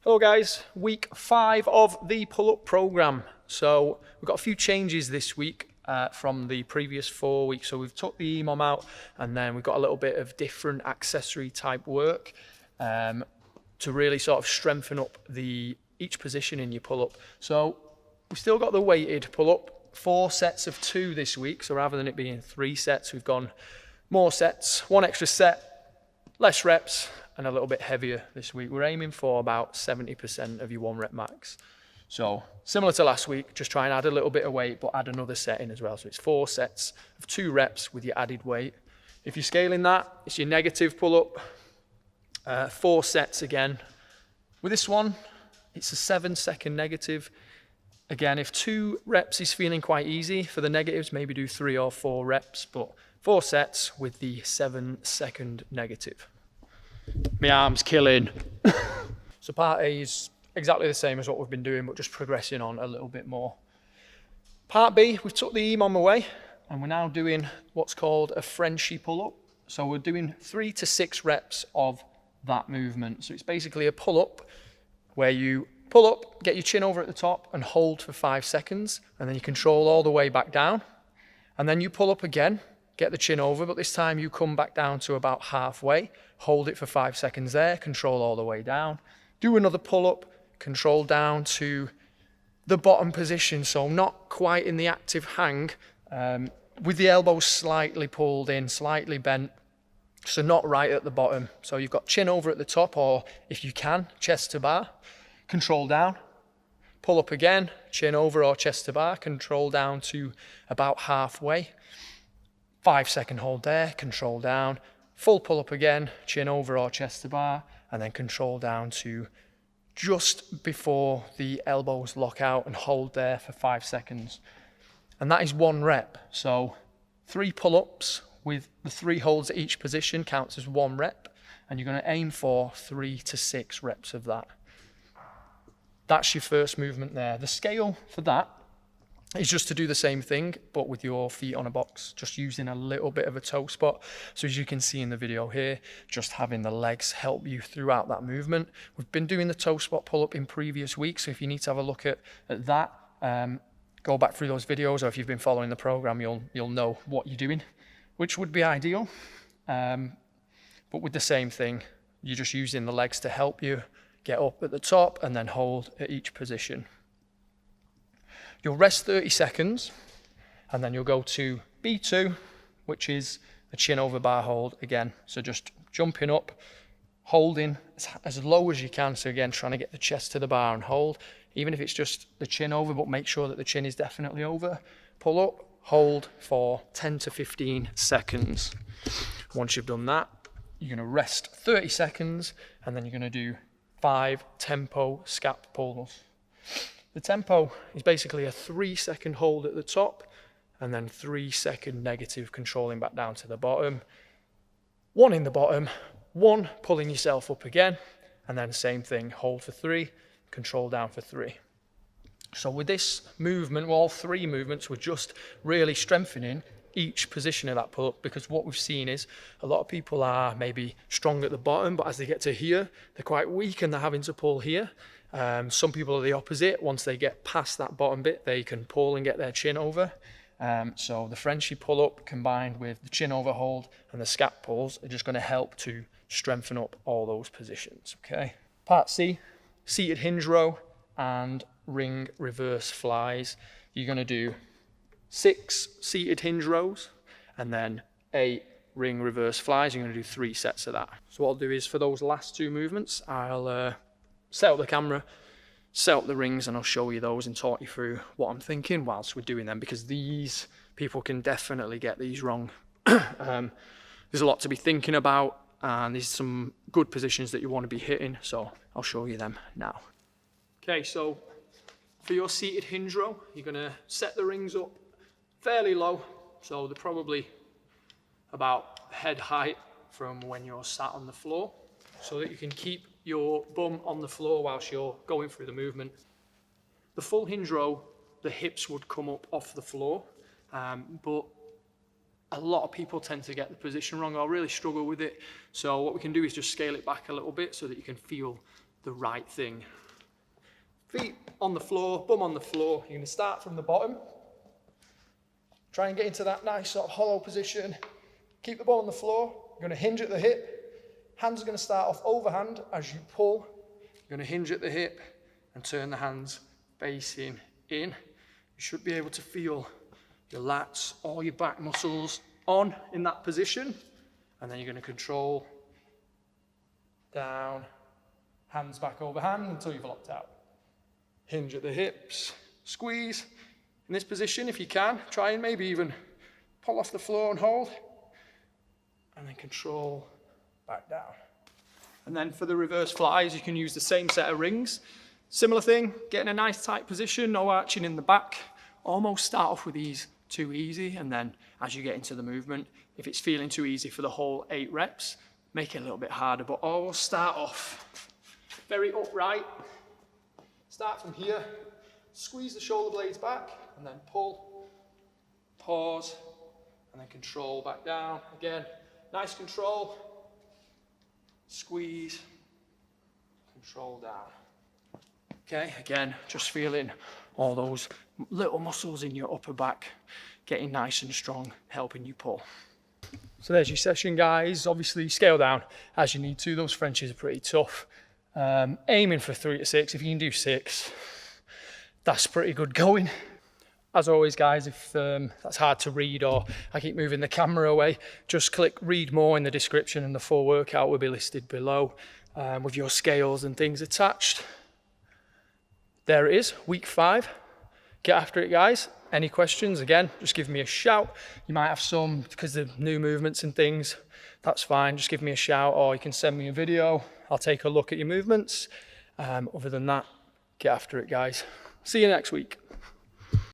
Hello guys, week 5 of the pull-up program. So we've got a few changes this week from the previous 4 weeks. So we've took the EMOM out and then we've got a little bit of different accessory type work to really sort of strengthen up each position in your pull-up. So we've still got the weighted pull-up, 4 sets of 2 this week. So rather than it being 3 sets, we've gone more sets, 1 extra set, less reps, and a little bit heavier this week. We're aiming for about 70% of your 1 rep max. So similar to last week, just try and add a little bit of weight, but add another set in as well. So it's 4 sets of 2 reps with your added weight. If you're scaling that, it's your negative pull-up, 4 sets again. With this one, it's a 7-second negative. Again, if 2 reps is feeling quite easy for the negatives, maybe do 3 or 4 reps, but 4 sets with the 7-second negative. My arm's killing. So part A is exactly the same as what we've been doing, but just progressing on a little bit more. Part B, we've took the EMOM away and we're now doing what's called a Frenchy Pull-up. So we're doing 3 to 6 reps of that movement. So it's basically a pull-up where you pull up, get your chin over at the top and hold for 5 seconds, and then you control all the way back down. And then you pull up again, get the chin over, but this time you come back down to about halfway, hold it for 5 seconds there, control all the way down. Do another pull-up, control down to the bottom position, so not quite in the active hang, with the elbows slightly pulled in, slightly bent, so not right at the bottom. So you've got chin over at the top, or if you can, chest to bar, control down, pull up again, chin over or chest to bar, control down to about halfway. 5-second hold there, control down, full pull up again, chin over or chest to bar, and then control down to just before the elbows lock out and hold there for 5 seconds. And that is 1 rep. So 3 pull-ups with the 3 holds at each position counts as 1 rep, and you're going to aim for 3 to 6 reps of that. That's your first movement there. The scale for that is just to do the same thing, but with your feet on a box, just using a little bit of a toe spot. So as you can see in the video here, just having the legs help you throughout that movement. We've been doing the toe spot pull-up in previous weeks, so if you need to have a look at that, go back through those videos, or if you've been following the program, you'll know what you're doing, which would be ideal. But with the same thing, you're just using the legs to help you get up at the top and then hold at each position. You'll rest 30 seconds and then you'll go to B2, which is a chin over bar hold again. So just jumping up, holding as low as you can. So again, trying to get the chest to the bar and hold, even if it's just the chin over, but make sure that the chin is definitely over. Pull up, hold for 10 to 15 seconds. Once you've done that, you're gonna rest 30 seconds and then you're gonna do 5 tempo scap pulls. The tempo is basically a 3-second hold at the top and then 3-second negative controlling back down to the bottom. 1 in the bottom, 1 pulling yourself up again, and then same thing, hold for 3, control down for 3. So with this movement, well, all 3 movements, we're just really strengthening each position of that pull-up, because what we've seen is a lot of people are maybe strong at the bottom, but as they get to here, they're quite weak and they're having to pull here. Some people are the opposite. Once they get past that bottom bit, they can pull and get their chin over. So the Frenchy pull-up combined with the chin over hold and the scap pulls are just going to help to strengthen up all those positions. Okay. Part C, seated hinge row and ring reverse flies. You're going to do 6 seated hinge rows and then 8 ring reverse flies. You're going to do 3 sets of that. So what I'll do is for those last 2 movements, I'll set up the camera, set up the rings, and I'll show you those and talk you through what I'm thinking whilst we're doing them, because these people can definitely get these wrong. There's a lot to be thinking about, and there's some good positions that you want to be hitting, so I'll show you them now. Okay, so for your seated hinge row, you're going to set the rings up fairly low, so they're probably about head height from when you're sat on the floor, so that you can keep your bum on the floor whilst you're going through the movement. The full hinge row, the hips would come up off the floor, but a lot of people tend to get the position wrong or really struggle with it. So what we can do is just scale it back a little bit so that you can feel the right thing. Feet on the floor, bum on the floor. You're going to start from the bottom. Try and get into that nice sort of hollow position. Keep the ball on the floor. You're going to hinge at the hip. Hands are going to start off overhand as you pull. You're going to hinge at the hip and turn the hands facing in. You should be able to feel your lats or your back muscles on in that position. And then you're going to control down, hands back overhand until you've locked out. Hinge at the hips, squeeze. In this position, if you can, try and maybe even pull off the floor and hold. And then control back down. And then for the reverse flies, you can use the same set of rings. Similar thing, getting a nice tight position, no arching in the back. Almost start off with these too easy, and then as you get into the movement, if it's feeling too easy for the whole 8 reps, make it a little bit harder, but always start off very upright. Start from here, squeeze the shoulder blades back, and then pull, pause, and then control back down. Again, nice control, squeeze, control down. Okay, again, just feeling all those little muscles in your upper back getting nice and strong, helping you pull. So there's your session, guys. Obviously scale down as you need to. Those Frenchies are pretty tough. Aiming for 3 to 6. If you can do 6, that's pretty good going. As always, guys, if that's hard to read or I keep moving the camera away, just click read more in the description and the full workout will be listed below with your scales and things attached. There it is, week 5. Get after it, guys. Any questions, again, just give me a shout. You might have some because of new movements and things. That's fine, just give me a shout, or you can send me a video. I'll take a look at your movements. Other than that, get after it, guys. See you next week.